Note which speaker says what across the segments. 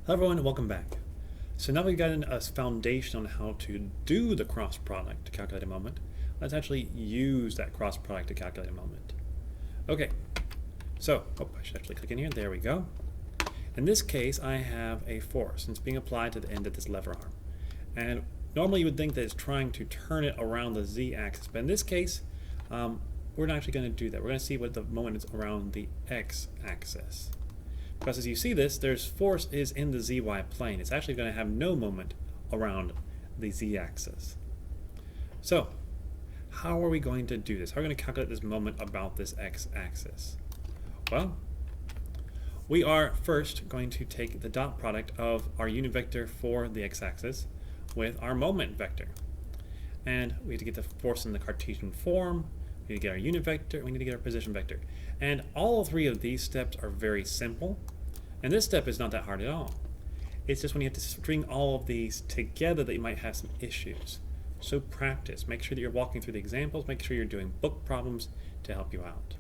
Speaker 1: Hello everyone and welcome back. So now we've gotten a foundation on how to do the cross product to calculate a moment. Let's actually use that cross product to calculate a moment. Okay, so, I should actually click in here, there we go. In this case I have a force and it's being applied to the end of this lever arm. And normally you would think that it's trying to turn it around the z-axis, but in this case we're not actually going to do that. We're going to see what the moment is around the x-axis. Because as you see this, there's force is in the zy plane. It's actually going to have no moment around the z-axis. So, how are we going to do this? How are we going to calculate this moment about this x-axis? Well, we are first going to take the dot product of our unit vector for the x-axis with our moment vector. And we have to get the force in the Cartesian form, we need to get our unit vector, we need to get our position vector. And all three of these steps are very simple. And this step is not that hard at all. It's just when you have to string all of these together that you might have some issues. So practice. Make sure that you're walking through the examples. Make sure you're doing book problems to help you out.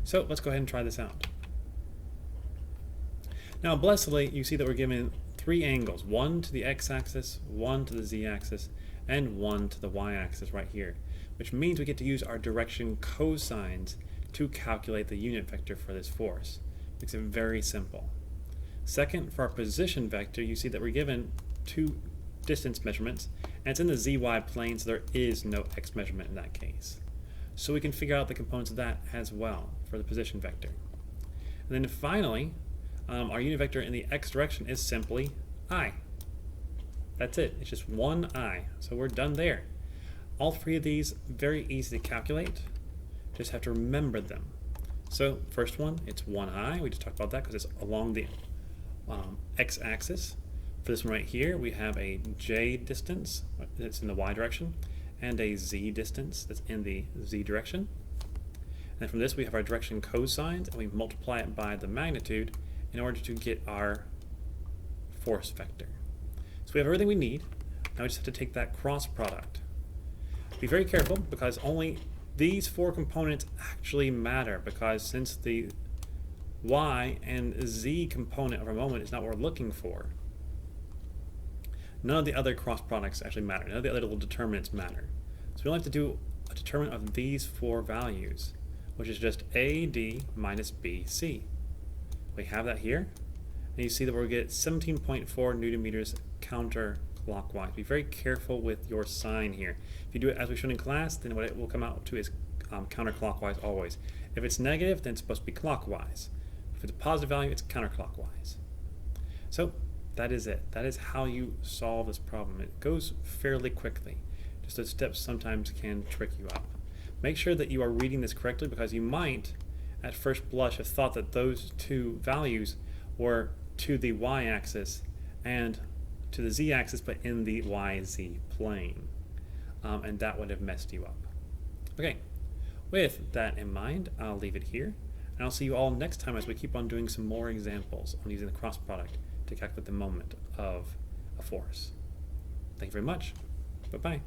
Speaker 1: So let's go ahead and try this out. Now, blessedly, you see that we're given three angles. One to the x-axis, one to the z-axis, and one to the y-axis right here. Which means we get to use our direction cosines to calculate the unit vector for this force. Makes it very simple. Second, for our position vector, you see that we're given two distance measurements, and it's in the zy plane, so there is no x measurement in that case. So we can figure out the components of that as well for the position vector. And then finally, our unit vector in the x direction is simply I. That's it. It's just one I. So we're done there. All three of these, very easy to calculate. Just have to remember them. So first one, it's 1i. We just talked about that because it's along the x-axis. For this one right here, we have a j distance that's in the y direction and a z distance that's in the z direction. And from this, we have our direction cosines, and we multiply it by the magnitude in order to get our force vector. So we have everything we need. Now we just have to take that cross product. Be very careful because only these four components actually matter, because since the y and z component of our moment is not what we're looking for, none of the other cross products actually matter. None of the other little determinants matter. So we only have to do a determinant of these four values, which is just AD minus BC. We have that here, and you see that we'll get 17.4 Newton meters counterclockwise. Be very careful with your sign here. If you do it as we showed in class, then what it will come out to is counterclockwise always. If it's negative, then it's supposed to be clockwise. If it's a positive value, it's counterclockwise. So that is it. That is how you solve this problem. It goes fairly quickly. Just those steps sometimes can trick you up. Make sure that you are reading this correctly, because you might, at first blush, have thought that those two values were to the y-axis and to the z-axis, but in the yz plane. And that would have messed you up. Okay, with that in mind, I'll leave it here, and I'll see you all next time as we keep on doing some more examples on using the cross product to calculate the moment of a force. Thank you very much. Bye-bye.